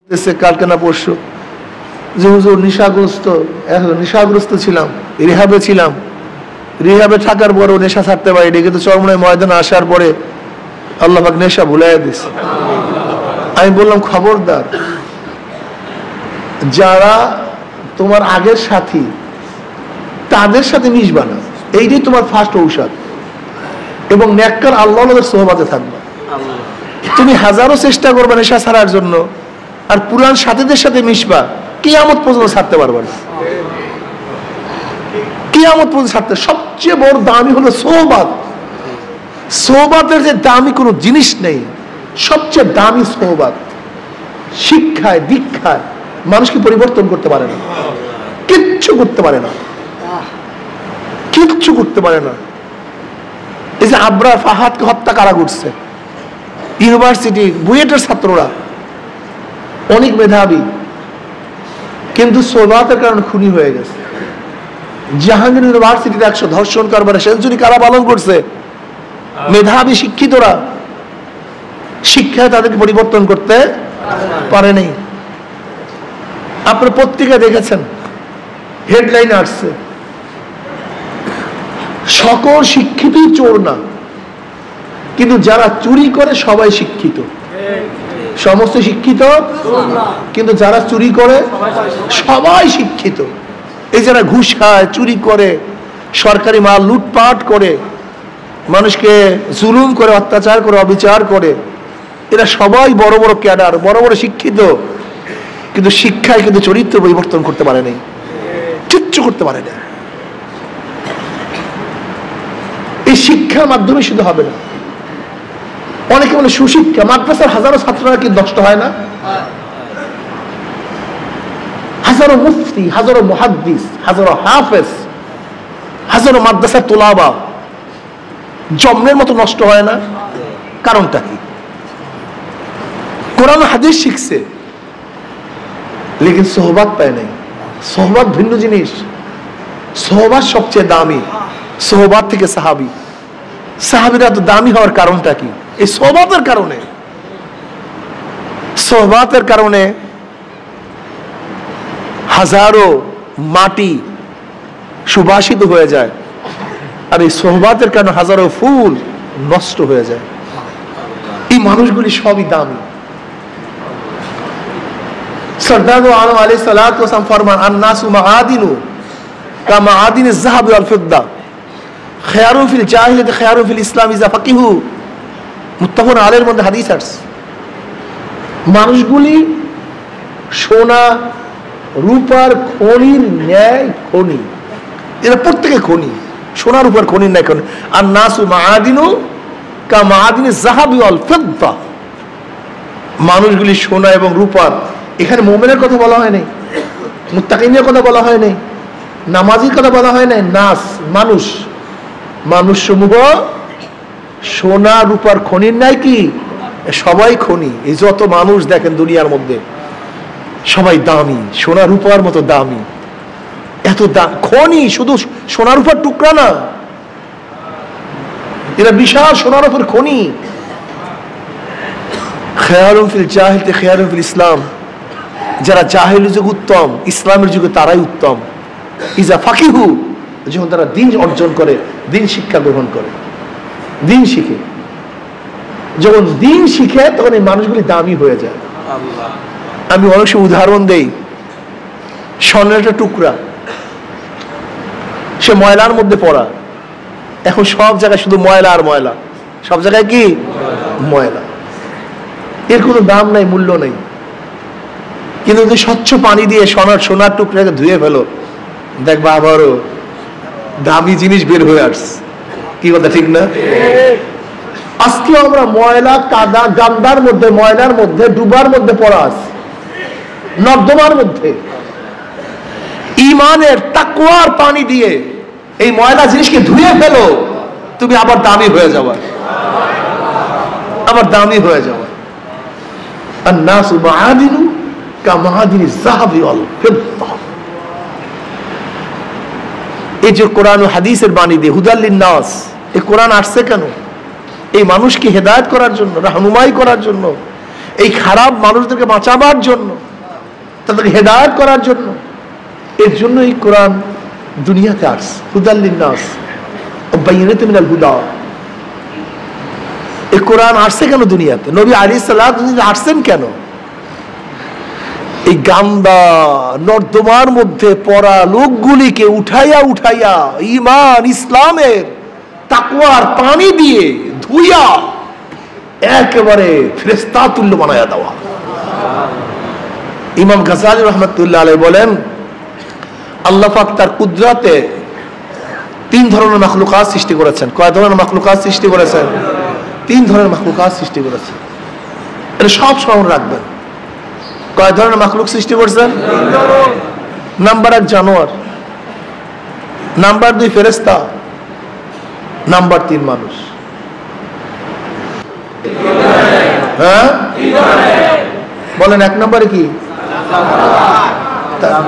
কালকে না পরশু যে হুজুর নেশাগ্রস্ত ছিলাম, রিহাবে ছিলাম, রিহাবে থাকার পরও নেশা ছাড়তে পারিনি, কিন্তু চরমনায় ময়দানে আসার পরে আল্লাহ পাক নেশা ভুলাইয়া দিছে। আমি বললাম খবরদার, যারা তোমার আগের সাথী তাদের সাথে মিশবা না, এইটাই তোমার ফার্স্ট ঔষধ। এবং নেককার আল্লাহর সোহবাতে থাকবা। তুমি হাজারো চেষ্টা করবে নেশা ছাড়ার জন্য, আর পুরান সাথীদের সাথে মিশবা, কিয়ামত পর্যন্ত ছাড়তে পারবে না। কিয়ামত পর্যন্ত ছাড়তে সবচেয়ে বড় দামি হলো সোহবাত। সোহবাতের যে দামি কোনো জিনিস নেই, সবচেয়ে দামি সোহবাত। শিক্ষায় দীক্ষায় মানুষকে পরিবর্তন করতে পারে না, কিচ্ছু করতে পারে না, কিচ্ছু করতে পারে না। এই যে আবরার ফাহাদকে হত্যা কারা করছে? ইউনিভার্সিটি বুয়েটের ছাত্ররা, অনেক মেধাবী, কিন্তু সোহবাতের কারণে খুনি হয়ে গেছে। জাহাঙ্গীর ইউনিভার্সিটিতে 100 ধর্ষণ কারবারে সেঞ্চুরি কারা পালন করছে? মেধাবী শিক্ষিতরা। শিক্ষায় তাদেরকে পরিবর্তন করতে পারে নাই। আপনার পত্রিকা দেখেছেন, হেডলাইন আসছে সকল শিক্ষিতই চোর না, কিন্তু যারা চুরি করে সবাই শিক্ষিত। সমস্ত শিক্ষিত, কিন্তু যারা চুরি করে সবাই শিক্ষিত। এই যারা ঘুষ খায়, চুরি করে, সরকারি মাল লুটপাট করে, মানুষকে জুলুম করে, অত্যাচার করে, অবিচার করে, এরা সবাই বড় বড় ক্যাডার, বড় বড় শিক্ষিত, কিন্তু শিক্ষায় কিন্তু চরিত্র পরিবর্তন করতে পারে নাই, কিচ্ছু করতে পারে না। এই শিক্ষার মাধ্যমে শুধু হবে না। অনেকে বলে সুশিক্ষা, মাদ্রাসার হাজারো ছাত্ররা কি নষ্ট হয় না? হাজারো মুফতি, হাজারো মুহাদ্দিস, হাজারো হাফেজ, হাজারো মাদ্রাসার তোলাবা জন্মের মতো নষ্ট হয় না? কারণটা কি? কোরআন হাদিস শিখছে, লেকিন সোহবাত পায় নাই। সোহবাত ভিন্ন জিনিস। সোহবাত সবচেয়ে দামি। সোহবাত থেকে সাহাবী, সাহাবীরা তো দামি হওয়ার কারণটা কি? এই সোহবাতের কারণে। সোহবাতের কারণে হাজারো মাটি সুবাসিত হয়ে যায়, আর এই সোহবাতের কারণে হাজারো ফুল নষ্ট হয়ে যায়। এই মানুষগুলি সবই দামি। সরদার আলম আলাইহিস সালাতু ওয়াস সালাম ফরমান, আন-নাসু মাআদিনু কা মাআদিনিজ যাহাবি ওয়াল ফিদ্দা, খায়রুন ফিল জাহিলিয়াতি খায়রুন ফিল ইসলাম ইযা ফাকিহু। মুত্তাফাকুন আলাইহির মধ্যে হাদিস আছে, মানুষগুলি সোনা রূপার খনির ন্যায় খনি। এরা প্রত্যেকে খনি, সোনা রূপার খনির ন্যায় খনি। আন-নাসু মাআদিনু কা মাআদিনিজ যাহাবি ওয়াল ফিদ্দা, মানুষগুলি সোনা এবং রূপার। এখানে মুমিনের কথা বলা হয় নাই, মুত্তাকিনের কথা বলা হয় নাই, নামাজির কথা বলা হয় নাই। নাস মানুষ, মানুষ সমূহ সোনা রূপার খনির নাই কি? সবাই খনি। এই যত মানুষ দেখেন দুনিয়ার মধ্যে সবাই দামি, সোনা রূপার মতো দামি। এত খনি, শুধু সোনা রূপার টুকরা না, এরা বিশাল সোনা রূপার খনি। খায়রুন ফিল জাহিলিয়াতি খায়রুন ফিল ইসলাম, যারা জাহিলি যুগ উত্তম, ইসলামের যুগে তারাই উত্তম। ইজা ফাকিহু, যখন তারা দিন অর্জন করে, দিন শিক্ষা গ্রহণ করে, দিন শিখে, যখন দিন শিখে তখন এই মানুষগুলি দামি হয়ে যায়। আমি অনেক সময় উদাহরণ দেই, স্বর্ণের একটা টুকরা, সে ময়লার মধ্যে পড়া। এখন সব জায়গায় শুধু ময়লা আর ময়লা, সব জায়গায় কি ময়লা, এর কোনো দাম নাই, মূল্য নেই। কিন্তু যদি স্বচ্ছ পানি দিয়ে সোনার টুকরাকে ধুয়ে ফেলো, দেখবা আবারও দামি জিনিস বের হয়ে আসছে। কি কথা ঠিক না? আজকে আমরা ময়লা, কাদা, গান্দার মধ্যে, ময়লার মধ্যে, ডুবার মধ্যে পড়া আছে, নর্দমার মধ্যে। ঈমানের তাকওয়ার পানি দিয়ে এই ময়লা জিনিসকে ধুয়ে ফেলো, তুমি আবার দামি হয়ে যাবে, আবার দামি হয়ে যাবে। আন-নাসু মাআদিনু কা মাআদিনিজ যাহাবি ওয়াল ফিদ্দা। এই যে কোরআন ও হাদিসের বাণী দিয়ে হুদাল লিন-নাস, এই কোরআন আসছে কেন? এই মানুষকে হেদায়েত করার জন্য, রাহনুমাই করার জন্য। এই খারাপ মানুষদেরকে বাঁচাবার জন্য, তাদেরকে হেদায়েত করার জন্য। এর জন্য এই কোরআন দুনিয়াতে আসছে, হুদাল লিন্নাস ওয়া বাইয়িনাতিন মিনাল হুদা। এই কোরআন আসছে কেন দুনিয়াতে? নবী আলাইহিস সালাতু আসছেন কেন? এই গান্দা নর্দমার মধ্যে পড়া লোকগুলিকে উঠাইয়া উঠাইয়া ঈমান ইসলামের তাকওয়ার পানি দিয়ে ধুইয়া একেবারে ফেরেশতা তুল্য বানায়া দেওয়া। ইমাম গাজ্জালী রাহমাতুল্লাহ আলাইহি বলেন, আল্লাহ পাক তার কুদরতে 3 ধরনের মাখলুকাত সৃষ্টি করেছেন। কয় ধরনের মাখলুকাত সৃষ্টি করেছেন? 3 ধরনের মাখলুকাত সৃষ্টি করেছেন। এটা সব স্মরণ রাখবেন। কয় ধরনের মাখলুক সৃষ্টি করেছেন? নাম্বার 1 জানোয়ার, নাম্বার 2 ফেরেশতা, নাম্বার 3 মানুষ। হ্যাঁ বলেন, 1 নম্বরে কি,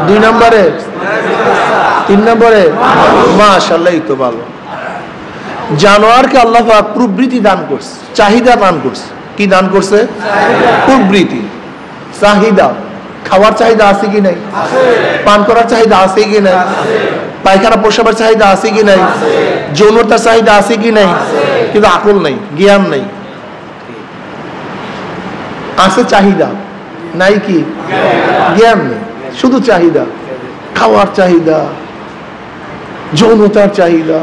2 নম্বরে, 3 নম্বরে? মাশাআল্লাহ, এই তো ভালো। জানোয়ারকে আল্লাহ পাক প্রবৃত্তি দান করছে, চাহিদা দান করছে। কি দান করছে? প্রবৃত্তি, চাহিদা। খাওয়ার চাহিদা আছে কি নাই? পান করার চাহিদা আছে কি নাই? পায়খানা প্রসাবের চাহিদা আছে কি নাই? যৌনতার চাহিদা আছে কি নাই? কিন্তু আকল নাই, জ্ঞান নাই। আছে চাহিদা, নাই কি? জ্ঞান নেই, শুধু চাহিদা। খাওয়ার চাহিদা, যৌনতার চাহিদা,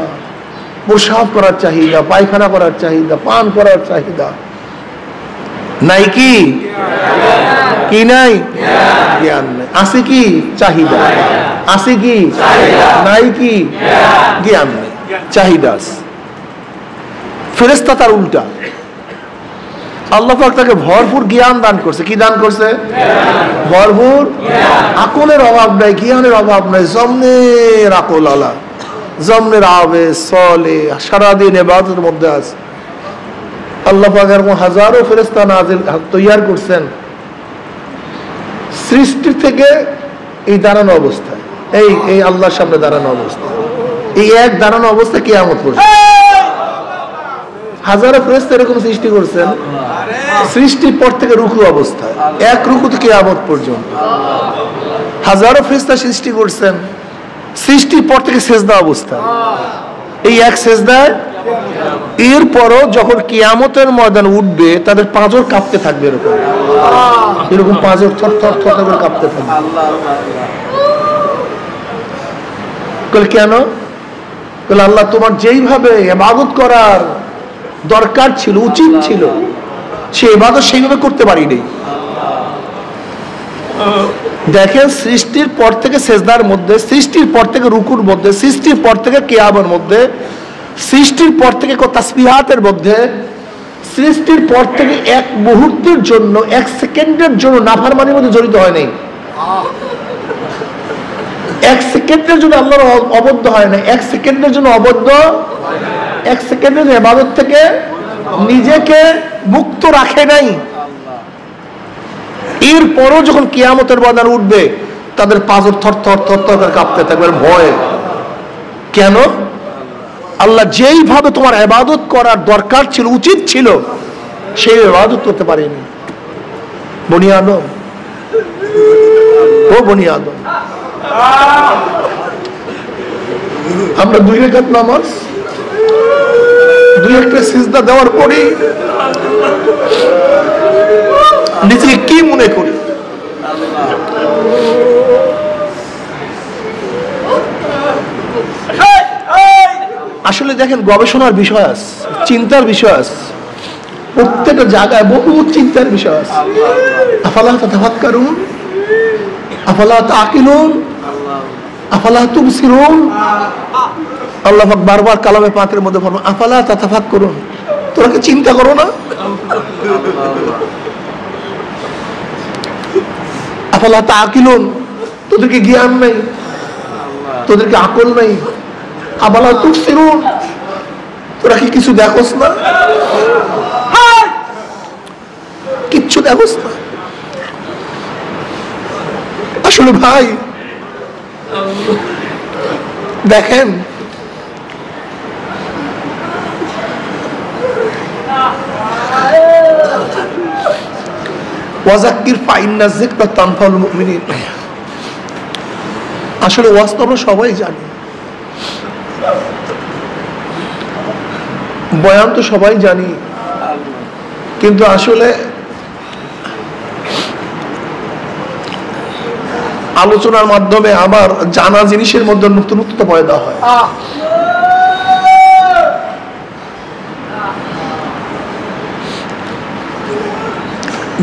প্রসাব করার চাহিদা, পায়খানা করার চাহিদা, পান করার চাহিদা। নাই কি? কি নাই? জ্ঞান নাই। আছে কি? চাহিদা। আছে কি? নাই কি? জ্ঞান নাই, চাহিদা আছে। ফেরেশতা তার উল্টা, আল্লাহ পাক তাকে ভরপুর জ্ঞান দান করছে। কি দান করছে? ভরপুর আকলের অভাব নাই, জ্ঞানের অভাব নাই। জমনের আকল আলা, জমনের আবে সলে, সারাদিন ইবাদতের মধ্যে আছে। আল্লাহ পাক এরকম হাজারো ফেরেশতা নাজিল তৈয়ার করছেন সৃষ্টি থেকে এই দাঁড়ানো অবস্থায়, এই আল্লাহর সামনে দাঁড়ানো অবস্থা, এই এক দাঁড়ানো অবস্থা কিয়ামত পর্যন্ত। হাজারো ফেরেশতা এরকম সৃষ্টি করছেন সৃষ্টির পর থেকে রুকু অবস্থায়, এক রুকু থেকে কিয়ামত পর্যন্ত। হাজারো ফেরেশতা সৃষ্টি করছেন সৃষ্টির পর থেকে সেজদা অবস্থায়, এই এক সেজদায়। এরপরও যখন কিয়ামতের ময়দান উঠবে তাদের পাঁজর কাঁপতে থাকবে, এরকম এরকম পাঁজর থর থর থর করে কাঁপতে থাকবে। কেন? আল্লাহ তোমার যেইভাবে ইবাদত করার দরকার ছিল, উচিত ছিল, সে ইবাদত সেইভাবে করতে পারিনি। দেখেন, সৃষ্টির পর থেকে সেজদার মধ্যে, সৃষ্টির পর থেকে রুকুর মধ্যে, সৃষ্টির পর থেকে কিয়ামের মধ্যে, সৃষ্টির পর থেকে তাসবিহাতের মধ্যে, সৃষ্টির পর থেকে এক মুহূর্তের জন্য, এক সেকেন্ডের জন্য নাফরমানির মধ্যে জড়িত হয় নাই। এক সেকেন্ডের জন্য আল্লাহর অবদ্ধ হয় না, এক সেকেন্ডের জন্য অবদ্ধ, এক সেকেন্ডের ইবাদত থেকে নিজেকে মুক্ত রাখে নাই। এরপরও যখন কিয়ামতের ময়দান উঠবে তাদের পাঁজর থর থর থর থর করে কাঁপতে থাকবে ভয়। কেন? আল্লাহ যেইভাবে তোমার ইবাদত করার দরকার ছিল, উচিত ছিল, সেই ইবাদত করতে পারেনি। বনি আদম, ও বনি আদম, আমরা 2 রাকাত নামাজ, 2 একটা সিজদা দেওয়ার পরে নিজেকে কি মনে করি? আসলে দেখেন, গবেষণার বিষয় আছে, চিন্তার বিষয় আছে, প্রত্যেকটা জায়গায় বহু চিন্তার বিষয় আছে। আফালা তাতাফাক্কারুন, আফালা তাআকিলুন, আফালা তুবসিরুন। আল্লাহ পাক বারবার কালামে পাকের মধ্যে বলেন, আফালা তাতাফাক্কারুন, তোরা কি চিন্তা করো না? আফালা তাআকিলুন, তোদেরকে জ্ঞান নেই, তোদেরকে আকল নেই। আফালা তুবসিরুন, তোরা কি কিছু দেখোস না? কিচ্ছু দেখোস না। আসলে ভাই দেখেন, ওয়াজাক্কির ফাইন্না যিকরা তানফাউল মুমিনিন। আসলে ওয়াজ তো আমরা সবাই জানি, বয়ান তো সবাই জানি, কিন্তু আসলে আলোচনার মাধ্যমে আমার জানা জিনিসের মধ্যে নতুনত্ব পয়দা হয়।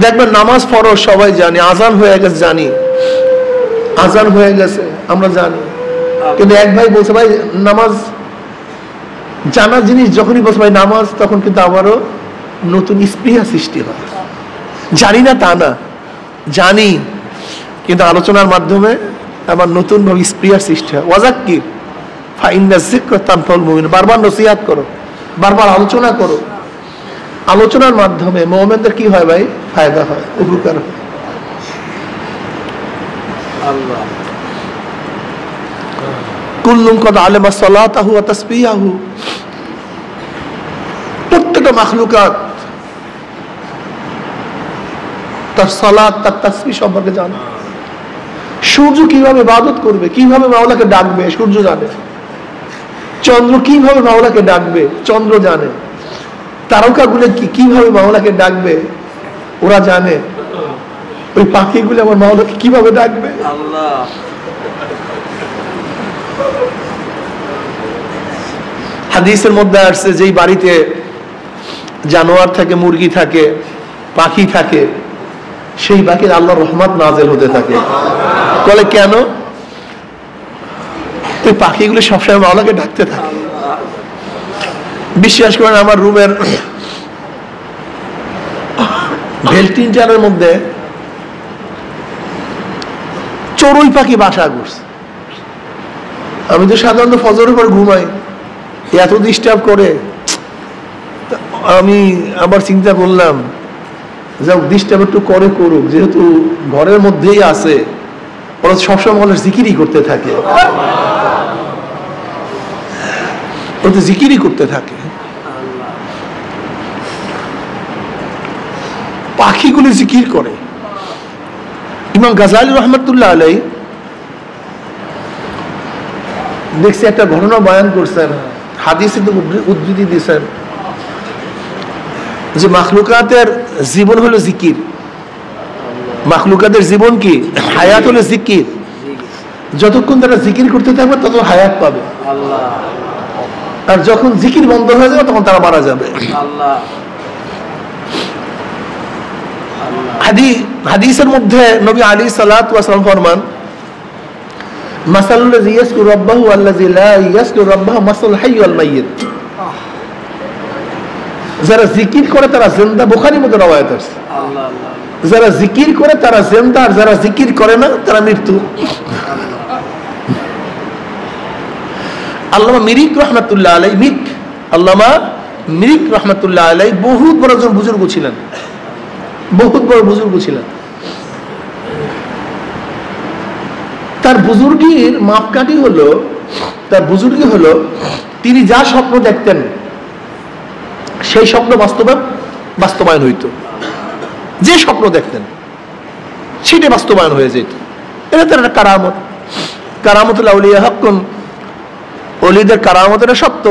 দেখবেন নামাজ ফরজ সবাই জানি, আজান হয়ে গেছে জানি, আজান হয়ে গেছে আমরা জানি, কিন্তু এক ভাই বলছে ভাই নামাজ জানা জিনিস, যখনই বলছে ভাই নামাজ, তখন কিন্তু আবারও নতুন স্পৃহা সৃষ্টি হয়। জানি না তা না, জানি, কিন্তু আলোচনার মাধ্যমে আবার নতুন ভাবে স্পৃহার সৃষ্টি হয়। ওয়াজাক্কির ফাইন্না যিকরা তানফাউল মুমিনিন, বারবার নসিহত করো, বারবার আলোচনা করো। আলোচনার মাধ্যমে মুমিনদের কি হয় ভাই? ফায়দা হয়, উপকার হয়। আল্লাহ কুল্লুম কদ আলামা সালাতাহু ওয়া তাসবিহাহু, প্রত্যেকটা মাখলুকাত তার সালাত, তার তাসবিহ সম্পর্কে জানে। সূর্য কিভাবে ইবাদত করবে, কিভাবে মাওলাকে ডাকবে, সূর্য জানে। চন্দ্র কিভাবে মাওলাকে ডাকবে, চন্দ্র জানে। তারকাগুলো কিভাবে মাওলাকে ডাকবে, ওরা জানে। ওই পাখিগুলো আমার মাওলাকে কিভাবে ডাকবে, আল্লাহ। হাদিসের মধ্যে আসছে যেই বাড়িতে জানোয়ার থাকে, মুরগি থাকে, পাখি থাকে, সেই বাকি আল্লাহর রহমত নাযিল হতে থাকে। বলে কেন? ওই পাখিগুলো সবসময় মাওলাকে ডাকতে থাকে। বিশ্বাস করেন আমার রুমের ভেন্টিলেটরের মধ্যে চড়ুই পাখি বাসা করছে। আমি তো সাধারণত ফজরের পর ঘুমাই, এত ডিস্টার্ব করে। আমি আবার চিন্তা করলাম যাও ডিস্টার্ব একটু করে করুক, যেহেতু ঘরের মধ্যেই আছে, ওরা সবসময় মনে জিকিরই করতে থাকে, ওরা তো জিকিরই করতে থাকে। পাখিগুলি জিকির করে। ইমাম গাজালি রহমতুল্লাহ আলাইহি দেখছি একটা ঘটনা বয়ান করছেন, হাদিসে তো উদ্ধৃতি দিয়েছেন যে মাখলুকাতের জীবন হলো জিকির। মাখলুকাতের জীবন কি? হায়াত হলো জিকির। যতক্ষণ তারা জিকির করতে থাকবে তত হায়াত পাবে, আর যখন জিকির বন্ধ হয়ে যাবে তখন তারা মারা যাবে। হাদিসের মধ্যে নবী আলাইহিস সালাতু ওয়াস সালাম ফরমান, মাসালুল্লাযী ইয়াযকুরু রাব্বাহু ওয়াল্লাযী লা ইয়াযকুরু রাব্বাহু মাসালুল হাইয়্যি ওয়াল মাইয়িত। যারা জিকির করে তারা জিন্দা, বুখারীর মধ্যে রওয়ায়াত আছে। যারা জিকির করে তারা জিন্দা, আর যারা জিকির করে না তারা মৃত্যু। আল্লামা মিরিক রহমাতুল্লাহ আলাইহি, আল্লামা মিরিক রহমাতুল্লাহ আলাইহি বহুত বড় একজন বুজুর্গ ছিলেন, বহুত বড় বুজুর্গ ছিলেন। তার বুজুর্গির মাপকাঠি হলো, তার বুজুর্গি হলো তিনি যা স্বপ্ন দেখতেন সেই স্বপ্ন বাস্তবায়ন হইত। যে স্বপ্ন দেখতেন সেটা বাস্তবায়ন হয়ে যেত। এটা তার একটা কারামত। কারামতুল আউলিয়া হাক্কুন, ওলিদের কারামত, এটা সত্য।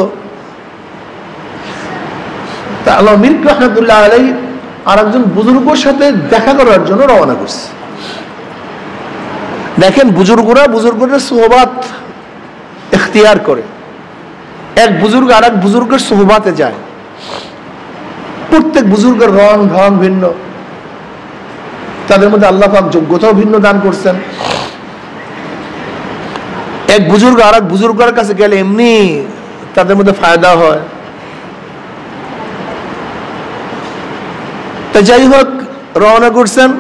তা আল্লাহ মির রহমাতুল্লাহ আলাইহি আর একজন বুজুর্গের সাথে দেখা করার জন্য রওনা করছে। দেখেন বুজুর্গদের সোহবাত ইখতিয়ার করে। এক বুজুর্গ আর এক বুজুর্গের সোহবাতে যায়। প্রত্যেক বুজুর্গের রং ঢং ভিন্ন, তাদের মধ্যে আল্লাহ পাক যোগ্যতাও ভিন্ন দান করছেন। এক বুজুর্গ আর এক বুজুর্গের কাছে গেলে এমনি তাদের মধ্যে ফায়দা হয়। তা যাই হোক রওনা করছেন।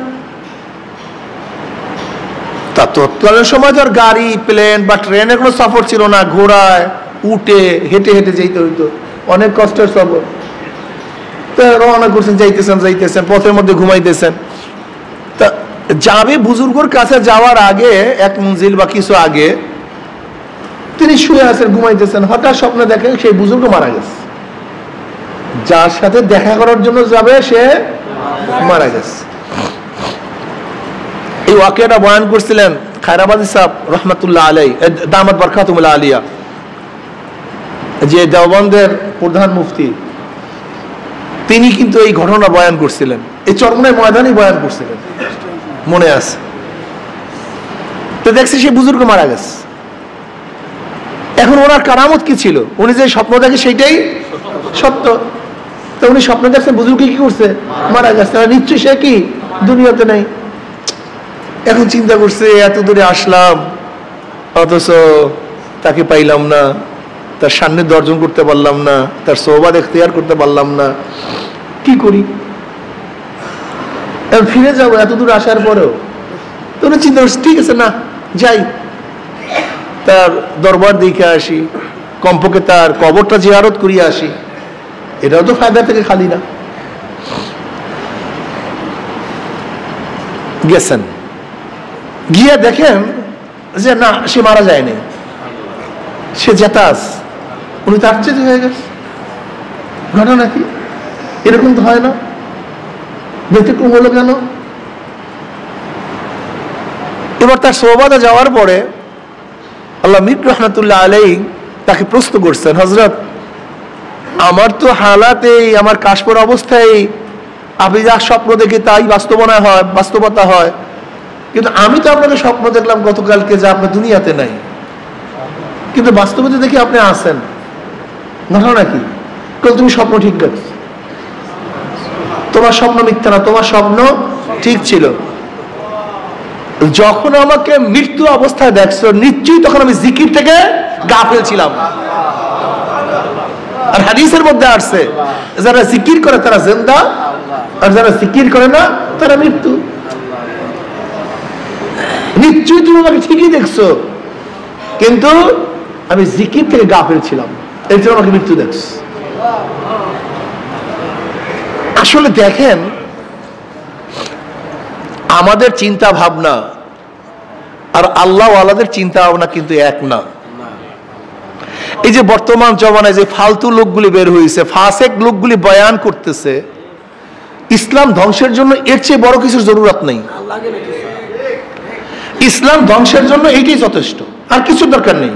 তা তৎকালীন সময় তো আর গাড়ি, প্লেন বা ট্রেনের কোনো সফর ছিল না, ঘোড়ায় উঠে হেঁটে হেঁটে যেতে হইতো, অনেক কষ্টের সফর। তা রওনা করছেন, যাইতেছেন, পথের মধ্যে ঘুমাইতেছেন। তা যাবে বুজুর্গর কাছে যাওয়ার আগে, এক মঞ্জিল বা কিছু আগে তিনি শুয়ে আছেন, ঘুমাইতেছেন। হঠাৎ স্বপ্নে দেখেন সেই বুজুর্গ মারা গেছে। যার সাথে দেখা করার জন্য যাবে সে মারা গেছে। এই ওয়াকিয়াটা বয়ান করছিলেন খায়রাবাদী সাহেব রহমাতুল্লাহ আলাই, দামাত বরকাতুল্লাহ আলিয়া, যে দেওবন্দের প্রধান মুফতি, তিনি কিন্তু এই ঘটনা বয়ান করছিলেন, এই চরমনাই ময়দানে বয়ান করছিলেন, মনে আছে। তো দেখছি সে বুজুর্গ মারা গেছে। এখন ওনার কারামত কি ছিল? উনি যে স্বপ্ন দেখে সেইটাই সত্য। তো উনি স্বপ্ন দেখছেন বুজুর্গ কি করছে, মারা গেছে, নিশ্চয়ই সে কি দুনিয়াতে নেই। এখন চিন্তা করছে এত দূরে আসলাম, অথচ তাকে পাইলাম না, তার সান্নিধ্য অর্জন করতে পারলাম না, তার সোহবাত এখতিয়ার করতে পারলাম না, কি করি? এখন ফিরে যাবো এত দূর আসার পরেও। তো উনি চিন্তা করছে ঠিক আছে, না যাই, তার দরবার দেখে আসি, কমপক্ষে তার কবরটা জিয়ারত করিয়া আসি, এটাও তো ফায়দা থেকে খালি না। গেছেন, গিয়ে দেখেন যে না, সে মারা যায়নি, সে জেতাস, উনি তার চেয়ে হয়ে গেছে। ঘটনা কি? এরকম তো হয় না, ব্যতিক্রম হলো কেন? এবার তার সোহবাতে যাওয়ার পরে আল্লাহ মীর রহমাতুল্লাহ আলাইহি তাকে প্রশ্ন করছেন, হযরত আমার তো হালাতে, আমার কাশপুর অবস্থায় আপনি যা স্বপ্ন দেখে তাই বাস্তবতা হয়, কিন্তু আমি তো আপনাকে স্বপ্ন দেখলাম গতকালকে যে আপনি দুনিয়াতে নাই, কিন্তু বাস্তবতা দেখি আপনি আছেন। ঘটনা কি? তুমি স্বপ্ন ঠিক দেখছো, তোমার স্বপ্ন মিথ্যা না, তোমার স্বপ্ন ঠিক ছিল। যখন আমাকে মৃত্যু অবস্থায় দেখছো, নিশ্চয়ই তখন আমি জিকির থেকে গাফিল ছিলাম। আর হাদিসের মধ্যে আসছে যারা জিকির করে তারা জিন্দা, আর যারা জিকির করে না তারা মৃত্যু। নিশ্চয়ই তুমি আমাকে ঠিকই দেখছো, কিন্তু আমি জিকির থেকে গাফিল ছিলাম, এর জন্য আমাকে মৃত্যু দেখছো। আসলে দেখেন, আমাদের চিন্তা ভাবনা আর আল্লাহ ওয়ালাদের চিন্তা ভাবনা কিন্তু এক না। এই যে বর্তমান জমানায় যে ফালতু লোকগুলি বের হয়েছে, ফাসেক লোকগুলি বয়ান করতেছে, ইসলাম ধ্বংসের জন্য এর চেয়ে বড় কিছুর জরুরত নেই। ইসলাম ধ্বংসের জন্য এইটাই যথেষ্ট, আর কিছুর দরকার নেই।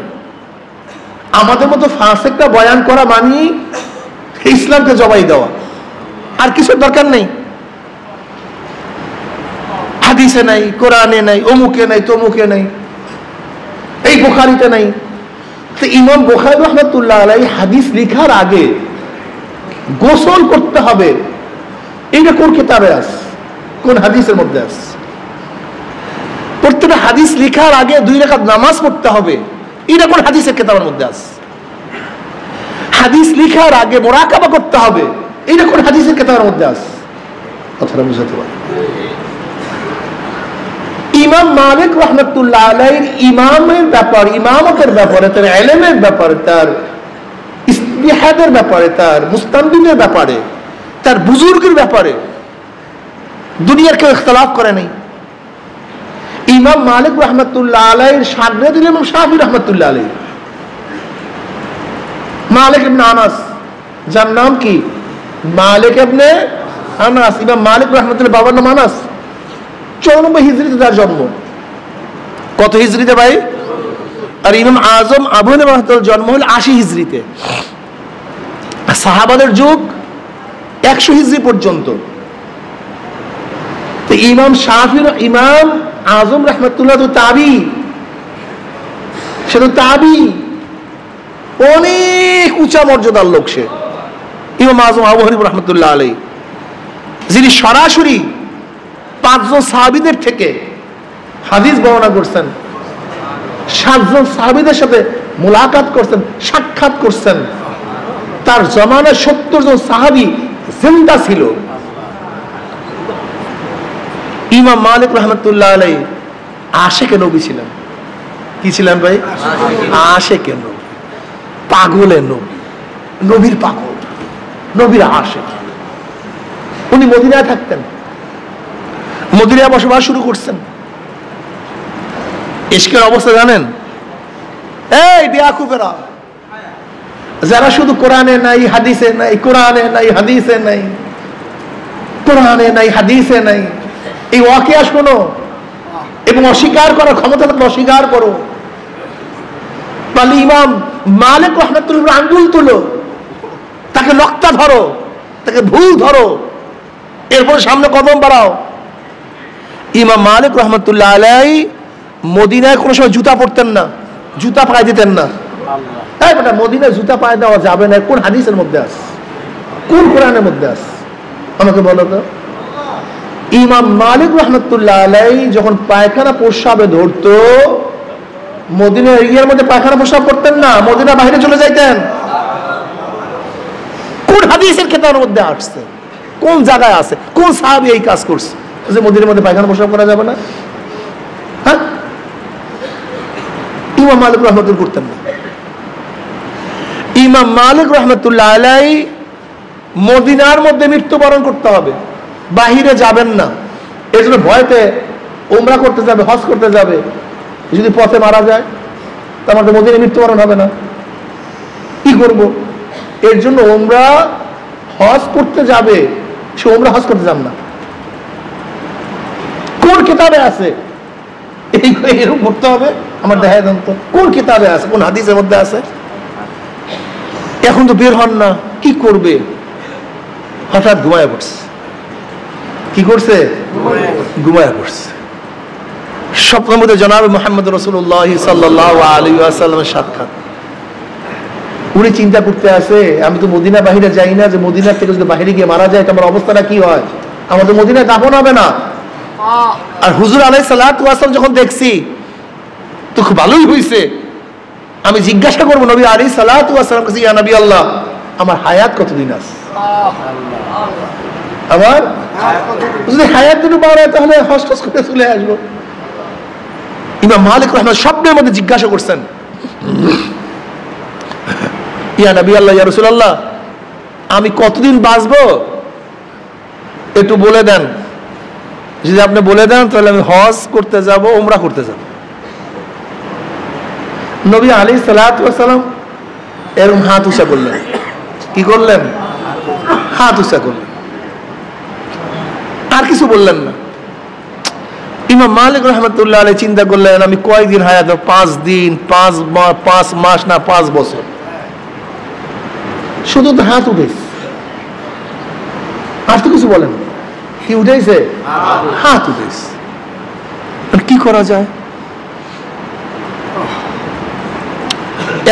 আমাদের মতো ফাসেকটা বয়ান করা মানে ইসলামকে জবাই দেওয়া, আর কিছুর দরকার নেই। হাদিসে নাই, কোরআনে নাই, অমুকে নাই, তমুকে নাই, এই বুখারীতে নাই। তো ইমাম বুখারী রাহমাতুল্লাহ আলাইহি হাদিস লেখার আগে গোসল করতে হবে, এইটা কোন কিতাবে আছে, কোন হাদিসের মধ্যে আছে? প্রত্যেকটা হাদিস লেখার আগে 2 রাকাত নামাজ পড়তে হবে, এটা কোন হাদিসের কিতাবের মধ্যে আছে? হাদিস লেখার আগে মুরাকাবা করতে হবে, এটা কোন হাদিসের কিতাবের মধ্যে আছে? কথাটা বুঝতে পারো? ইমাম মালিক রাহমাতুল্লাহ আলাইহির ইমামের ব্যাপার, ইমামতের ব্যাপারে, তার ইলমের ব্যাপারে, তার ইস্তিহাদের ব্যাপারে, তার মুস্তানবিদের ব্যাপারে, তার বুজুর্গের ব্যাপারে দুনিয়ার কেউ ইখতিলাফ করে নাই। ইমাম মালিক রাহমাতুল্লাহ আলাইহির শাগির্দ ইমাম শাফিঈ রাহমাতুল্লাহ আলাইহি, মালিক ইবনে আনাস, যার নাম কি মালিক ইবনে আনাস। ইমাম মালিক রাহমাতুল্লাহ বাবার নাম আনাস। 94 হিজরিতে তার জন্ম। কত হিজরিতে ভাই? আর ইমাম আজম আবু হানিফা রাহমাতুল্লাহ জন্ম হল 80 হিজরিতে। সাহাবাদের যুগ 100 হিজরি পর্যন্ত। তো ইমাম শাফিঈ, ইমাম আজম রাহমাতুল্লাহ তো তাবি, সে তো তাবি, অনেক উঁচা মর্যাদার লোক সে। ইমাম আজম আবু হানিফা রাহমাতুল্লাহ আলাইহি, যিনি সরাসরি 5 জন সাহাবীদের থেকে হাদিস বর্ণনা করছেন, 7 জন সাহাবীদের সাথে মুলাকাত করছেন, সাক্ষাৎ করছেন। তার জমানায় 70 জন সাহাবী জিন্দা ছিল। ইমাম মালিক রাহমাতুল্লাহ আলাইহি আশিকে নবী ছিলেন। কি ছিলেন ভাই? আশিকে নবী, পাগলের নবী, নবীর পাগল, নবীর আশিক। উনি মদিনায় থাকতেন, মদিনায় বসবাস শুরু করছেন। ইশকের অবস্থা জানেন? এই বেয়াকুফেরা, যারা শুধু কোরআনে নাই, হাদিসে নাই, কোরআনে নাই, হাদিসে নাই, কোরআনে নাই, হাদিসে নাই, এই ওয়াকিয়া শোনো, এবং অস্বীকার করার ক্ষমতা থাকলে অস্বীকার করো। তাহলে ইমাম মালিক রাহমাতুল্লাহ আঙ্গুল তুলো, তাকে নক্তা ধরো, তাকে ভুল ধরো, এরপর সামনে কদম বাড়াও। ইমাম মালিক রহমতুল্লাহ আলাই মদিনায় কোনো সময় জুতা পরতেন না, জুতা পায়ে দিতেন না। তাই বেটা, মদিনায় জুতা পায়ে দেওয়া যাবে না, কোন হাদিসের মধ্যে আছে, কোন কোরআনের মধ্যে আছে আমাকে বলো তো। ইমাম মালিক রহমতুল্লাহ আলাই যখন পায়খানা প্রস্রাবে ধরতো, মদিনার এরিয়ার মধ্যে পায়খানা প্রস্রাব করতেন না, মদিনা বাইরে চলে যাইতেন। কোন হাদিসের কিতাবের মধ্যে আসছে, কোন জায়গায় আছে, কোন সাহাবী এই কাজ করছে যে মদিনার মধ্যে পায়খানা প্রস্রাব করা যাবে না? হ্যাঁ, ইমাম মালিক রহমতুল্লাহ করতেন না। ইমাম মালিক রহমতুল্লাহ আলাই মদিনার মধ্যে মৃত্যুবরণ করতে হবে, বাহিরে যাবেন না। এর জন্য ভয়তে উমরা করতে যাবে, হজ করতে যাবে, যদি পথে মারা যায় তো আমাদের মদিনায় মৃত্যুবরণ হবে না, কি করব? এর জন্য উমরা হজ করতে যাবে, সে উমরা হজ করতে যান না। কোন কিতাবে আছে এরকম করতে হবে? আমার দেখা দেন তো কোন কিতাবে আছে, কোন হাদিসের মধ্যে আছে? এখন তো বের হন না, কি করবে? হঠাৎ ঘুমায় পড়ছে। কি করছে? ঘুমায় পড়ছে। স্বপ্নের মধ্যে জনাবে মুহাম্মদ রাসূলুল্লাহ সাল্লাল্লাহু আলাইহি ওয়াসাল্লামের সাক্ষাৎ। উনি চিন্তা করতে আছে, আমি তো মদিনা বাহিরে যাই না, যে মদিনার থেকে যদি বাহিরে গিয়ে মারা যায় তো আমার অবস্থাটা কি হয়, আমাদের মদিনায় দাফন হবে না। আর হুজুর আলাইহিস সালাতু ওয়াস সালাম যখন দেখছি তো খুব ভালোই হয়েছে, আমি জিজ্ঞাসা করবো নবী আলাইহিস সালাতু ওয়াস সালাম কাছে, ইয়া নবী আল্লাহ, আমার হায়াত কতদিন আছে? আমার যদি হায়াত দুটো পাওয়া যায় তাহলে হজ করে চলে আসবো। ইমাম মালিক রাহমাতুল্লাহ স্বপ্নের মধ্যে জিজ্ঞাসা করছেন, ইয়া নবী আল্লাহ, ইয়া রাসূলুল্লাহ, আমি কতদিন বাঁচবো একটু বলে দেন। যদি আপনি বলে দেন তাহলে আমি হজ করতে যাব, উমরা করতে যাব। নবী আলাইহিস সালাতু ওয়াস সালাম এরকম হাত উঁচা করলেন। কি করলেন? হাত উঁচা করলেন, আর কিছু বললেন না। ইমাম মালিক রহমতুল্লাহ আলাইহি চিন্তা করলেন, আমি কয়দিন হায়াত? 5 দিন, 5 মাস না 5 বছর। শুধু তো হাত উঠেছে, আর তো কিছু বলেন। কি উঠেছে? হাত উঠেছে। কি করা যায়?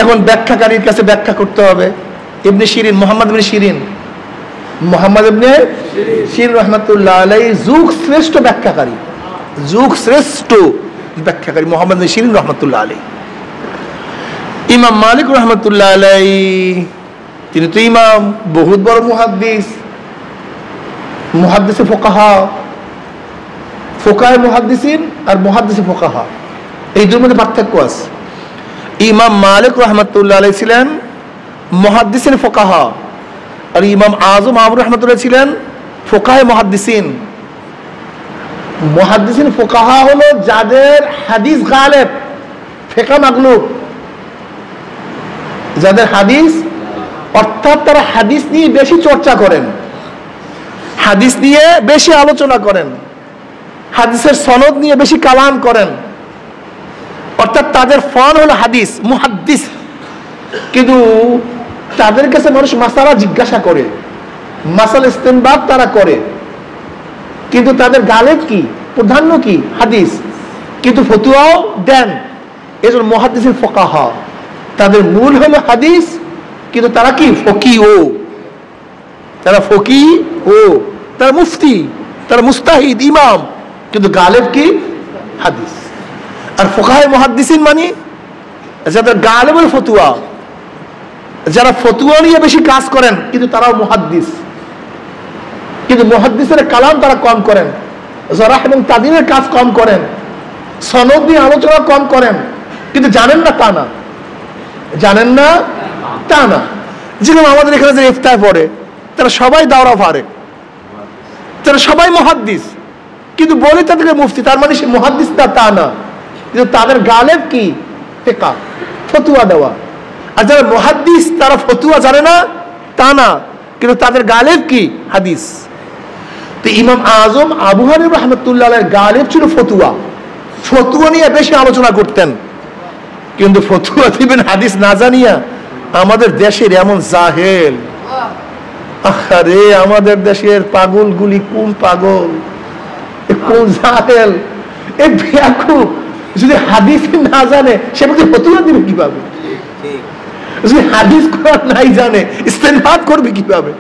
এখন ব্যাখ্যাকারীর কাছে ব্যাখ্যা করতে হবে। ইবনে শিরিন, মোহাম্মদ ইবনে শিরিন রহমতুল্লাহ আলাইহি যুগ শ্রেষ্ঠ ব্যাখ্যাকারী, যুগ শ্রেষ্ঠ ব্যাখ্যাকারী মোহাম্মদ ইবনে শিরিন রহমতুল্লাহ আলাইহি। ইমাম মালিক রহমতুল্লাহ আলাইহি তিনি তো ইমাম, বহুত বড় মুহাদ্দিস, মুহাদ্দিসে ফুকাহা, ফুকাহে মুহাদ্দিসিন আর মুহাদ্দিসে ফুকাহা, এই দুটোর মধ্যে পার্থক্য আছে। ইমাম মালিক রহমতুল্লাহ আলাইহি ছিলেন মুহাদ্দিসিন ফুকাহা, আর ইমাম আজম আবু রহমতুল্লাহ ছিলেন ফুকাহে মুহাদ্দিসিন। মুহাদ্দিসিন ফুকাহা হলো যাদের হাদিস গালেব, ফিকহ মাগলুব, যাদের হাদিস, অর্থাৎ তারা হাদিস নিয়ে বেশি চর্চা করেন, হাদিস নিয়ে বেশি আলোচনা করেন, হাদিসের সনদ নিয়ে বেশি কালাম করেন, অর্থাৎ তাদের ফন হলো হাদিস, মুহাদ্দিস। কিন্তু তাদের কাছে মানুষ মাসালা জিজ্ঞাসা করে, মাসালা ইস্তেনবাত তারা করে, কিন্তু তাদের গালেব কি, প্রাধান্য কি? হাদিস। কিন্তু ফতুয়াও দেন। এজন্য মুহাদ্দিসিন ফুকাহা, তাদের মূল হলো হাদিস, কিন্তু তারা কি? ফকিহ। তারা ফকিহ, তারা মুফতি, তারা মুস্তাহিদ, ইমাম, কিন্তু গালেব কি? হাদিস। আর ফুকাহে মুহাদ্দিসিন মানে যাদের গালেব হল ফতুয়া, যারা ফতুয়া নিয়ে বেশি কাজ করেন, কিন্তু তারাও মুহাদ্দিস, কিন্তু মুহাদ্দিসের কালাম তারা কম করেন, জারাহ এবং তাদিনের কাজ কম করেন, সনদ নিয়ে আলোচনা কম করেন, কিন্তু জানেন না তা না, জানেন না তা না। যেরকম আমাদের এখানে যে ইফতার পড়ে তারা সবাই দাওরা পারে, তারা সবাই মুহাদ্দিস, কিন্তু বলে তাদেরকে মুফতি, তার মানে সে মুহাদ্দিস না তা না, কিন্তু তাদের গালেব কি? ফিকহ, ফতুয়া দেওয়া। আর যারা মুহাদ্দিস তারা ফতুয়া জানে না তা না, কিন্তু তাদের গালেব কি? হাদিস। তো ইমাম আজম আবু হানিফা রাহমাতুল্লাহ আলাইহির গালেব ছিল ফতুয়া, ফতুয়া নিয়ে বেশি আলোচনা করতেন, কিন্তু ফতুয়া দিবেন হাদিস না জানিয়া। আমাদের দেশের এমন জাহেল, আরে আমাদের দেশের পাগলগুলি কোন পাগল, কোন জাহেল, এ বেয়াকুব, যদি হাদিস না জানে সে বলতে ফতুয়া দিবে কিভাবে? যদি হাদিস কোরআন নাই জানে ইস্তেনবাত করবে কিভাবে?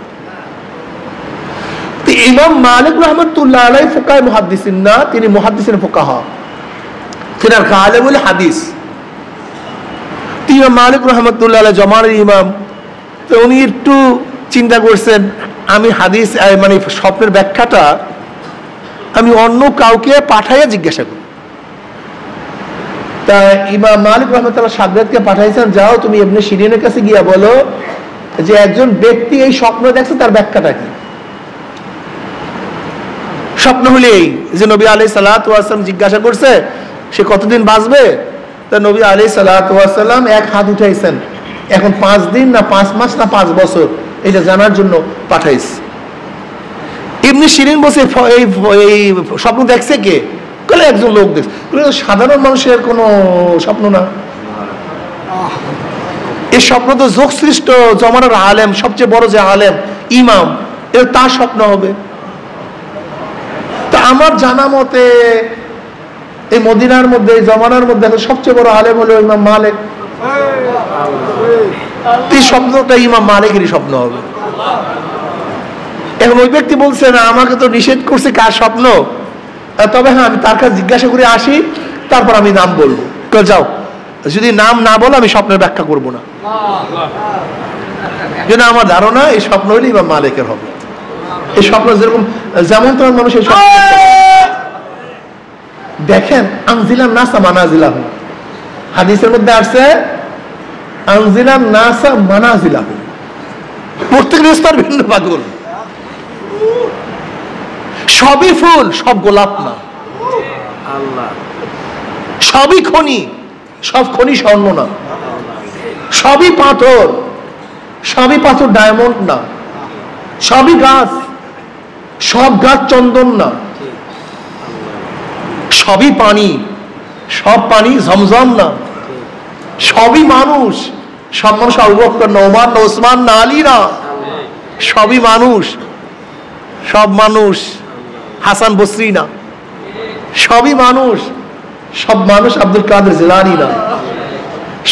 ইমাম মালিক রাহমাতুল্লাহ আলাইহি ফুকাহে মুহাদ্দিসিন না, তিনি মুহাদ্দিসিন ফুকাহা, তিনি আলেমুল হাদিস। ইমাম মালিক রাহমাতুল্লাহ আলাইহি জমানার ইমাম। তো উনি একটু চিন্তা করছেন, আমি হাদিস মানে স্বপ্নের ব্যাখ্যাটা আমি অন্য কাউকে পাঠাইয়া জিজ্ঞাসা করি। তা ইমাম মালিক রাহমাতুল্লাহ শাগরেদকে পাঠাইছেন, যাও তুমি ইবনে শিরিনের কাছে গিয়া বলো যে একজন ব্যক্তি এই স্বপ্ন দেখছে, তার ব্যাখ্যাটা কি? স্বপ্ন হলে এই যে নবী আলাইহিস সালাতু ওয়াস সালাম জিজ্ঞাসা করছে সে কতদিন বাঁচবে। তা নবী আলাইহিস সালাতু ওয়াস সালাম এক হাত উঠাইছেন, এখন 5 দিন না 5 মাস না 5 বছর এটা জানার জন্য পাঠাইছে। ইবনে শিরিন বসে এই স্বপ্ন দেখছে কে? বলে একজন লোক দেখছে। সাধারণ মানুষের কোনো স্বপ্ন না, এই স্বপ্ন তো যোগ সৃষ্ট জমানার আলেম, সবচেয়ে বড় যে আলেম ইমাম, এটা তার স্বপ্ন হবে। তা আমার জানা মতে এই মদিনার মধ্যে, এই জমানার মধ্যে সবচেয়ে বড় আলেম হলো ইমাম মালিক। এই স্বপ্নটা ইমাম মালিকেরই স্বপ্ন হবে। এখন ওই ব্যক্তি বলছে না, আমাকে তো নিষেধ করছে কার স্বপ্ন, তবে হ্যাঁ আমি তার কাছে জিজ্ঞাসা করে আসি, তারপর আমি নাম বলবো। যাও, যদি নাম না বলো আমি স্বপ্নের ব্যাখ্যা করবো না। যেন আমার ধারণা এই স্বপ্ন হলে ইমাম মালিকের হবে। এই স্বপ্ন যেরকম যেমন তেমন মানুষ এই স্বপ্ন দেখেন। আনজিলান নাসা মানাজিলাহু, হাদিসের মধ্যে আসছে আনজিলান নাসা মানাজিলাহু, প্রত্যেকের স্তর ভিন্ন পাগল। সবই ফুল, সব গোলাপ না। সবই খনি, সব খনি স্বর্ণ না। সবই পাথর, সবই পাথর ডায়মন্ড না। সবই গাছ, সব গাছ চন্দন না। সবই পানি, সব পানি ঝমঝম না। সবই মানুষ, সব মানুষ আবু বকর না, ওমর না, ওসমান না, আলী না। সবই মানুষ, সব মানুষ হাসান বসরি না। সবই মানুষ, সব মানুষ আব্দুল কাদের জিলানী না।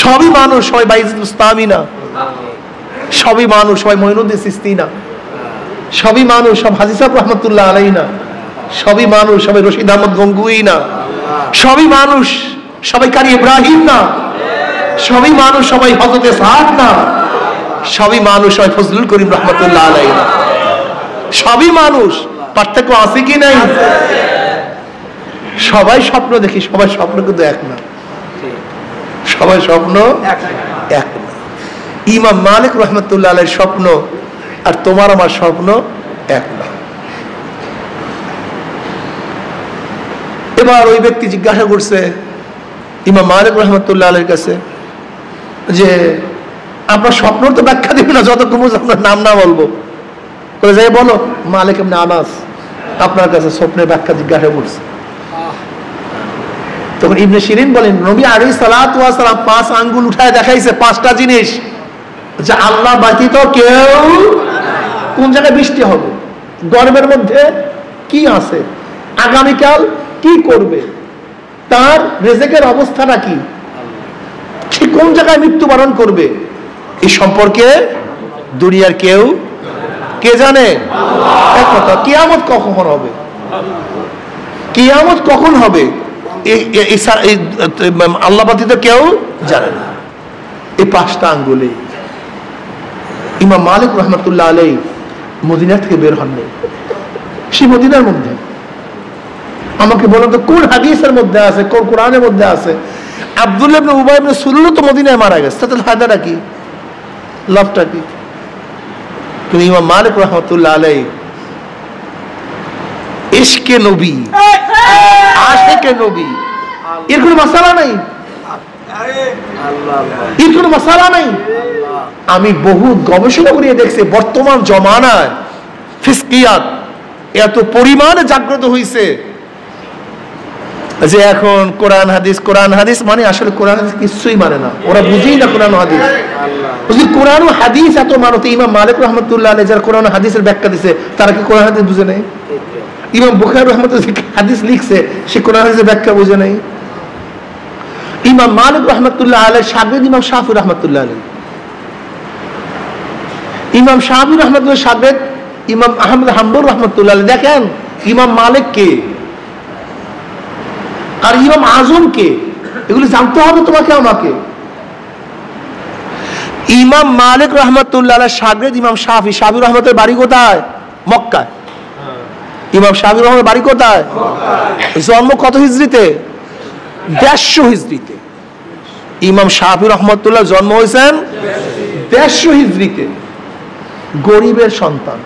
সবই মানুষ, সবাই বাইজিদ বুস্তামি না। সবই মানুষ, সবাই মঈনুদ্দিন চিশতি না। সবই মানুষ, সব হাজী সাহেব রহমতুল্লাহ আলাইহি না। সবই মানুষ, সবাই রশিদ আহমদ গঙ্গুই না। সবই মানুষ, সবাই কারি ইব্রাহিম না। সবই মানুষ, সবাই হযরত ইসহাক না। সবই মানুষ, সবাই ফজলুল করিম রহমতুল্লাহ আলাইহি না। সবই মানুষ, পার্থক্য আছে কি নাই? সবাই স্বপ্ন দেখি, সবাই স্বপ্ন কিন্তু এক না। সবাই স্বপ্ন এক না। ইমাম মালিক রহমতুল্লাহ আলাইহির স্বপ্ন আর তোমার আমার স্বপ্ন এক না। এবার ওই ব্যক্তি জিজ্ঞাসা করছে ইমাম মালিক রহমতুল্লাহ আলাইহির কাছে যে আপনার স্বপ্ন তো ব্যাখ্যা দিবে না যতক্ষণ আপনার নাম না বলবো। বলে যাই বলো, মালিক ইবনে আনাস আপনার কাছে স্বপ্নের ব্যাখ্যা জিজ্ঞাসা করছে। তখন ইবনে শিরিন বলেন, নবী আলাইহিস সালাতু ওয়াস সালাম 5 আঙ্গুল উঠায় দেখাইছে 5টা জিনিস, যে আল্লাহ ব্যতীত কেউ, কোন জায়গায় বৃষ্টি হবে, গর্ভের মধ্যে কি আছে, আগামীকাল কি করবে, তার রিজিকের অবস্থাটা কি, সে কোন জায়গায় মৃত্যুবরণ করবে, এই সম্পর্কে দুনিয়ার কেউ কে জানে? এক কথা, কিয়ামত কখন হবে, কিয়ামত কখন হবে আল্লাহ ব্যতীত কেউ জানে না। এই 5টা আঙ্গুলে ইমাম মালিক রহমতুল্লাহ আলাইহি মদিনা থেকে বের হননি। সে মদিনার মধ্যে, আমাকে বলেন তো কোন হাদিসের মধ্যে আছে, কোন কোরআনের মধ্যে আছে আব্দুল্লাহ ইবনে উবাই ইবনে সুলুল তো মদিনায় মারা গেছে, তাতে ফায়দাটা কি, লাভটা কি? কিন্তু ইমাম মালিক রহমতুল্লাহ আলাইহি ইশকে নবী, আশিকে নবী, এর কোনো মাসালা নাই, এর কোনো মাসালা নাই। আমি বহু গবেষণা করিয়ে দেখছি বর্তমান জমানায় ফিসকিয়াত এত পরিমাণে জাগ্রত হয়েছে যে এখন কোরআন হাদিস মানে আসলে কোরআন হাদিস কিছুই মানে না, ওরা বুঝেই না কোরআন হাদিস। যদি কোরআন হাদিস এত মানতে, ইমাম মালিক রহমতুল্লাহ আলাইহি যারা কোরআন হাদিসের ব্যাখ্যা দিছে তারা কি কোরআন হাদিস বুঝে নাই? ইমাম বুখারী রহমতুল্লাহ হাদিস লিখছে, সে কোরআন হাদিসের ব্যাখ্যা বুঝে নাই। ইমাম মালিক রহমতুল্লাহ আলাইহি শাগির্দ ইমাম শাফি রহমতুল্লাহ আলাইহি, ইমাম শাফি রহমতুল্লাহ শাগির্দ ইমাম আহমদ হাম্বল রহমতুল্লাহ আলাইহি। দেখেন ইমাম মালিক কে আর ইমাম আজম কে, এগুলি জানতে হবে তোমাকে আমাকে। ইমাম মালিক রহমতুল্লাহ আলাইহি শাগির্দ ইমাম শাফি, শাফি রহমতের বাড়ি কোথায়? মক্কায়। ইমাম শাফি রহমতের বাড়ি কোথায়? জন্ম কত হিজরিতে? 150 হিজরিতে। ইমাম শাফি রহমতুল্লাহ জন্ম হয়েছেন 150 হিজরিতে। গরিবের সন্তান,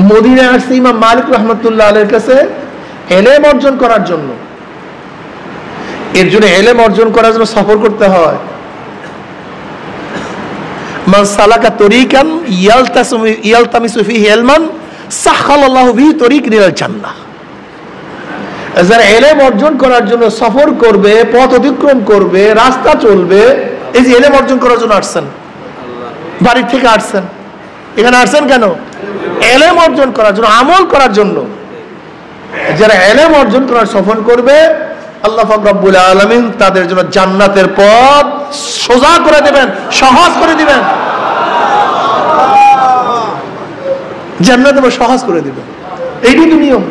মদিনায় আসছে ইমাম মালিক রহমতুল্লাহ আলাইহির কাছে ইলম অর্জন করার জন্য। এর জন্য ইলম অর্জন করার জন্য সফর করতে হয়। মান সালাকা তরিকান ইয়ালতামিসু ফিহি ইলমান সাহহালাল্লাহু বিহি তরিকান ইলাল জান্নাহ। যারা ইলম অর্জন করার জন্য সফর করবে, পথ অতিক্রম করবে, রাস্তা চলবে, এই যে ইলম অর্জন করার জন্য আসছেন, বাড়ি থেকে আসছেন, এখানে আসছেন কেন? ইলম অর্জন করার জন্য, আমল করার জন্য। যারা ইলম অর্জন করার সফর করবে, আল্লাহ পাক রব্বুল আলামিন তাদের জন্য জান্নাতের পথ সোজা করে দেবেন, সহজ করে দিবেন, জান্নাতের পথ সহজ করে দিবেন। এইটাই তো নিয়ম।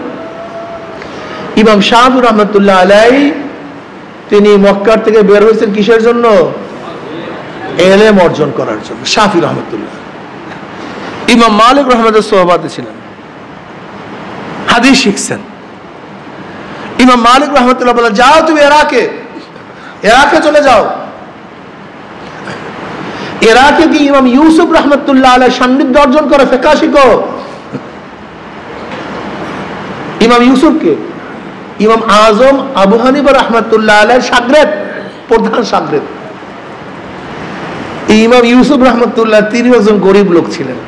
ইমাম শাফি রহমতুল্লাহ আলাইহি তিনি মক্কার থেকে বের হয়েছেন কিসের জন্য? ইলম অর্জন করার জন্য। শাফি রহমতুল্লাহ ইমাম মালিক রহমতের সোহবাতে ছিলেন, হাদিস শিখছেন। ইমাম মালিক রহমতুল্লাহ বলে, যাও তুমি ইরাকে চলে যাও। ইরাকে কি ইমাম ইউসুফ রহমতুল্লাহ আলাইহির সান্নিধ্য অর্জন করে ফিকহ শিখো। ইমাম ইউসুফকে ইমাম আজম আবু হানিফা রহমতুল্লাহ আলাইহির শাগির্দ, প্রধান শাগির্দ। ইমাম ইউসুফ রহমতুল্লাহ তিনি একজন গরিব লোক ছিলেন।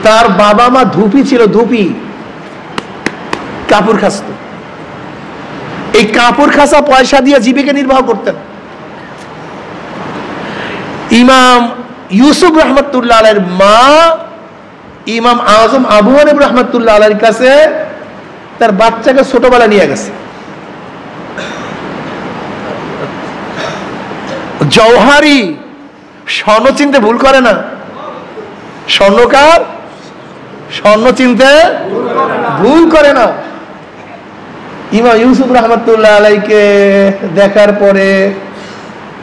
তার বাবা মা ধুপি ছিল, ধুপি কাপড় খাসত। এই কাপড় খাসা পয়সা দিয়ে জীবিকা নির্বাহ করতেন। ইমাম ইউসুফ রহমতুল্লাহ আলাইহির মা ইমাম আজম আবু হানিফা রহমতুল্লাহ আলাইহির কাছে তার বাচ্চাকে ছোটবেলা নিয়ে গেছে। জওহারি স্বর্ণ চিনতে ভুল করে না, স্বর্ণকার স্বর্ণ চিনতে ভুল করে না। ইমাম ইউসুফ রহমতুল্লাহ আলাইহিকে দেখার পরে,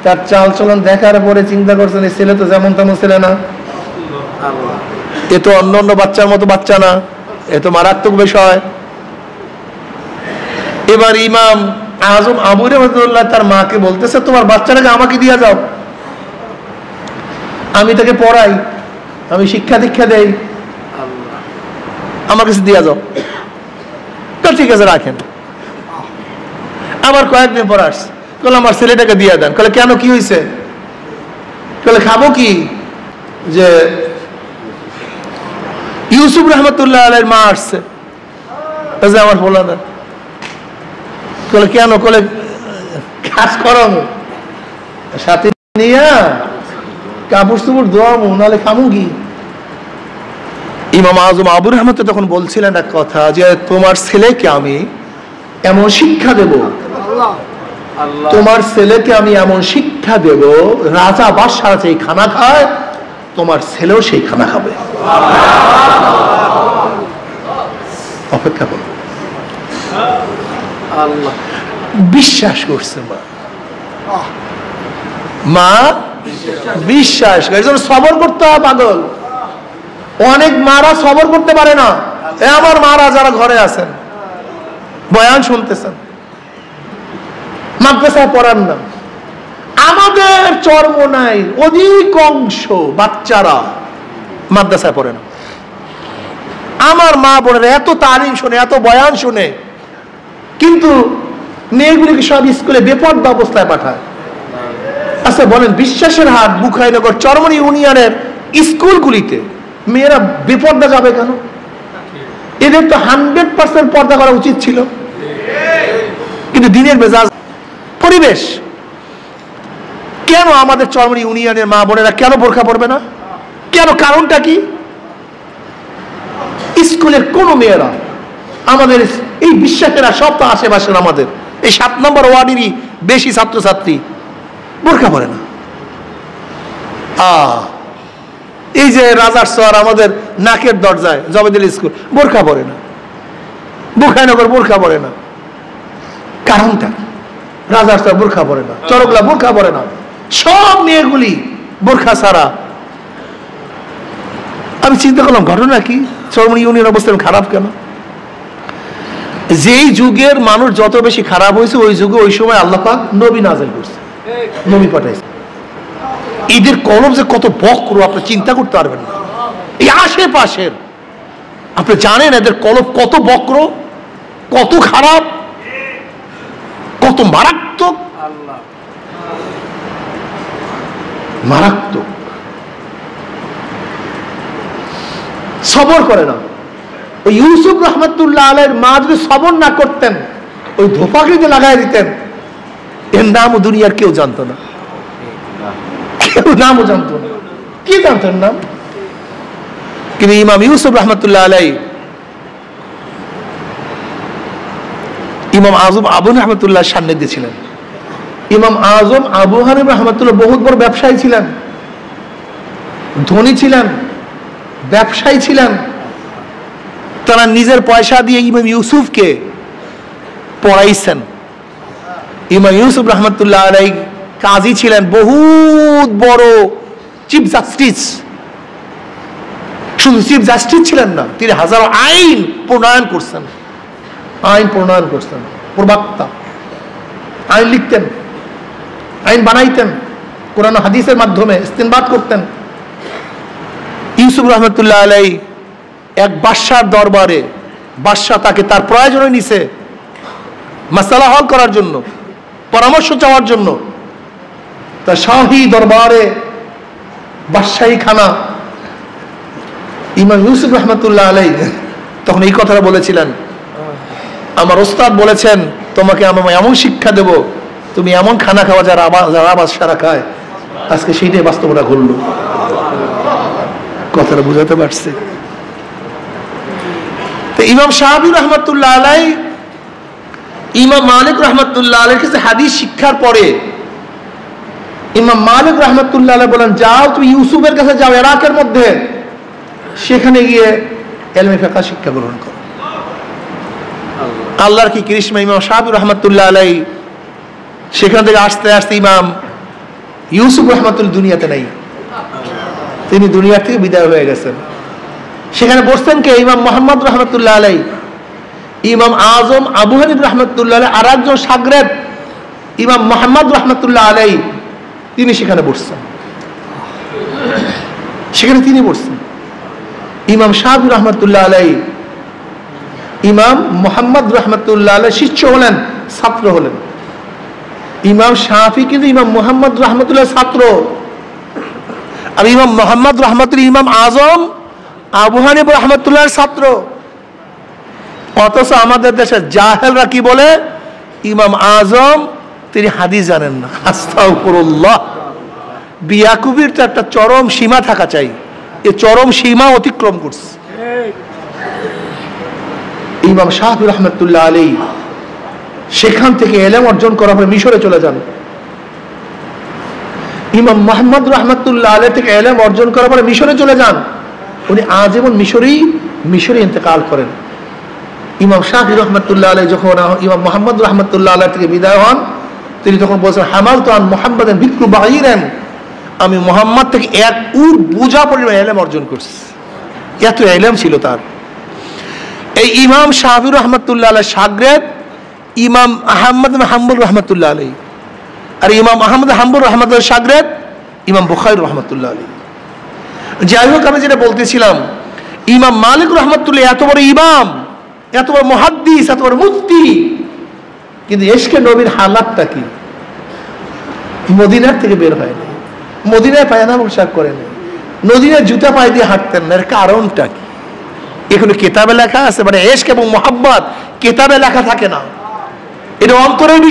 তার চাল চলন দেখার পরে চিন্তা করছেন, এই ছেলে তো যেমন তেমন ছেলে না, এ তো অন্য অন্য বাচ্চার মতো বাচ্চা না, এ তো মারাত্মক বিষয়। এবার ইমাম আজম আবু রহমতুল্লাহ তার মাকে বলতেছে, তোমার বাচ্চাটাকে আমাকে দিয়ে যাও, আমি তাকে পড়াই, আমি শিক্ষা দীক্ষা দেই, আমার কাছে দিয়ে যাও। ঠিক আছে রাখেন। আবার কয়েকদিন পর আসছে, বলে আমার ছেলেটাকে দিয়ে দেন। বলে কেন, কি হয়েছে? বলে খাবো কি, যে ইউসুফ রহমতুল্লাহ আলাইহির মা আসছে, আমার বলা দেন। বলে কেন? বলে কাজ করো, সাথে নিয়ে কাপড় চুপড় ধোয়ামো, নাহলে খামু কি। ইমাম আজম আবু রহমত তখন বলছিলেন এক কথা, যে তোমার ছেলেকে আমি এমন শিক্ষা দেব, তোমার ছেলেকে আমি এমন শিক্ষা দেব, রাজা বাদশাহ সেই খানা খায়, তোমার ছেলেও সেই খানা খাবে। অপেক্ষা করো। বিশ্বাস করছে মা বিশ্বাস করে, এই জন্য সবর করতে হয়। পাগল অনেক মারা সবর করতে পারে না। আমার মারা যারা ঘরে আছেন, বয়ান শুনতেছেন, মাদ্রাসায় পড়ান না, আমাদের চর্ম নাই, অধিকাংশ বাচ্চারা মাদ্রাসায় পড়ে না। আমার মা বোনেরা এত তালিম শুনে, এত বয়ান শুনে, কিন্তু মেয়েগুলিকে সব স্কুলে বেপর্দা অবস্থায় পাঠায়। আচ্ছা বলেন, বিশ্বাসের হাট বুখাইনগর চরমনি ইউনিয়নের স্কুলগুলিতে মেয়েরা বেপর্দা যাবে কেন? এদের তো 100% পর্দা করা উচিত ছিল, কিন্তু দিনের মেজাজ পরিবেশ। কেন আমাদের চরমনি ইউনিয়নের মা বোনেরা কেন বোরকা পরবে না? কেন? কারণটা কি? স্কুলের কোন মেয়েরা, আমাদের এই বিশ্বাসেরা সব তো আশেপাশের, আমাদের এই 7 নম্বর ওয়ার্ডেরই বেশি ছাত্রছাত্রী বোরকা পরে না। এই যে রাজার শহর আমাদের নাকের দরজায় জবেদুল স্কুল, বোরকা পরে না। বুখাইনগর বোরকা পরে না। কারণটা রাজার শহর বোরকা পরে না, চরকলা বোরকা পরে না, সব মেয়েগুলি বোরকা ছাড়া। আমি চিন্তা করলাম ঘটনা কি, চরমনি ইউনিয়ন অবস্থা খারাপ কেন? যেই যুগের মানুষ যত বেশি খারাপ হয়েছে, ওই যুগে ওই সময় আল্লাহ পাক নবী নাযিল করছে, নবী পাঠাইছে। এদের কলম যে কত বক্র আপনি চিন্তা করতে পারবেন না। এই আশেপাশের আপনি জানেন এদের কলম কত বক্র, কত খারাপ, কত মারাত্মক, মারাত্মক। সবর করে না। ওই ইউসুফ রহমতুল্লাহ আলাইহির মা যদি সবর না করতেন, ওই ধোপাকে লাগাই দিতেন, এর নামও দুনিয়ার কেউ জানতো না, কেউ নামও জানতো না। কি জানতেন নাম? কিন্তু ইমাম ইউসুফ রহমতুল্লাহ আলাইহি, ইমাম আজম আবু রহমতুল্লাহ সান্নিধ্যে ছিলেন। ইমাম আজম আবু হানিফ রহমতুল্লাহ বহুত বড় ব্যবসায়ী ছিলেন, ধনী ছিলেন, ব্যবসায়ী ছিলেন। তারা নিজের পয়সা দিয়ে ইমাম ইউসুফকে পড়াইছেন। ইমাম ইউসুফ রহমতুল্লাহ আলাইহি কাজী ছিলেন, বহুত বড় চিফ জাস্টিস। শুধু চিফ জাস্টিস ছিলেন না, তিনি হাজারো আইন প্রণয়ন করছেন, আইন প্রণয়ন করছেন, প্রবক্তা। আইন লিখতেন, আইন বানাইতেন, কোরআন হাদিসের মাধ্যমে ইস্তেনবাত করতেন। ইউসুফ রহমতুল্লাহ আলাইহি এক বাদশার দরবারে, বাদশা তাকে তার প্রয়োজনে নিছে মাসালা হল করার জন্য, পরামর্শ চাওয়ার জন্য। তার শাহী দরবারে, বাদশাহী খানা, ইমাম ইউসুফ রহমতুল্লাহ আলাইহি তখন এই কথাটা বলেছিলেন, আমার ওস্তাদ বলেছেন তোমাকে আমি এমন শিক্ষা দেব, তুমি এমন খানা খাওয়া যারা বাদশারা খায়। আজকে সেইটাই বাস্তবতা ঘটল। কথাটা বুঝাতে পারছে? ইমাম শাহাবি রহমতুল্লাহ আলাইহি ইমাম মালিক রহমতুল্লাহ আলাইহির কাছে হাদিস শিক্ষার পরে ইমাম মালিক রহমতুল্লাহ আলাইহি বলেন, যাও তুমি ইউসুফের কাছে যাও, ইরাকের মধ্যে, সেখানে গিয়ে ইলমে ফিকহ শিক্ষা গ্রহণ করো। আল্লাহর কি করিশ্মা, ইমাম শাহাবি রহমতুল্লাহ আলাইহি সেখান থেকে আসতে আসতে ইমাম ইউসুফ রহমতুল্লাহ দুনিয়াতে নাই, তিনি দুনিয়া থেকে বিদায় হয়ে গেছেন। সেখানে বসতেন কে? ইমাম মুহাম্মদ রহমতুল্লাহ আলাইহি, ইমাম আজম আবু হানিফ রহমতুল্লাহ আলাইহি, আর একজন শাগরেদ ইমাম মুহাম্মদ রহমতুল্লাহ আলাইহি, তিনি সেখানে বসছেন, সেখানে তিনি বসছেন। ইমাম শাহাবি রহমতুল্লাহ আলাইহি ইমাম মুহাম্মদ রহমতুল্লাহ আলাইহি শিষ্য হলেন, ছাত্র হলেন। ইমাম শাফি কিন্তু ইমাম মুহাম্মদ রহমতুল্লাহ ছাত্র, আর ইমাম মুহাম্মদ রহমতুল্লাহ ইমাম আজম আবু হানিফ রহমতুল্লাহ ছাত্র। অথচ আমাদের দেশের জাহেলরা কি বলে? ইমাম আজম তিনি হাদিস জানেন না। আস্তাগফিরুল্লাহ। বিয়াকুবির তো একটা চরম সীমা থাকা চাই, এই চরম সীমা অতিক্রম করছে। ইমাম শাফি রহমতুল্লাহ আলাইহি সেখান থেকে ইলম অর্জন করার পরে মিশরে চলে যান। ইমাম মুহাম্মদ রহমতুল্লাহ আলাইহি থেকে ইলম অর্জন করার পরে মিশরে চলে যান। উনি আজীবন মিশরে ইন্তেকাল করেন। ইমাম শাফি রহমতুল্লাহ আলাইহি যখন ইমাম মুহাম্মদ রহমতুল্লাহ আলাইহি থেকে বিদায় হন, তিনি তখন বলছেন, হামালতু আন মুহাম্মাদিন বিকরু বাঈরান, আমি মুহাম্মদ থেকে এক উট বোঝা পরিমাণ ইলম অর্জন করছি। এত ইলম ছিল তার। এই ইমাম শাফি রহমতুল্লাহ আলাইহি শাগরেদ ইমাম আহমদ হাম্বল রহমতুল্লাহ আলাইহি, আর ইমাম আহমদ হাম্বল রহমতুল্লাহ শাগরেদ ইমাম বুখারী রহমতুল্লাহ আলাইহি। যাই হোক, আমি যেটা বলতেছিলাম, ইমাম মালিক রহমতুল্লাহ এত বড় ইমাম, এত বড় মুহাদ্দিস, এত বড় মুফতি, কিন্তু ইশকে নবীর হালাতটা কি? মদিনার থেকে বের হয় না, মদিনায় পায়না পোশাক করেন, মদিনায় জুতা পায়ে দিয়ে হাঁটতেন না। এর কারণটা কি? এখানে কিতাবে লেখা আছে, মানে ইশক এবং মুহাব্বত কিতাবে লেখা থাকে না, এটা অন্তরের বিষয়।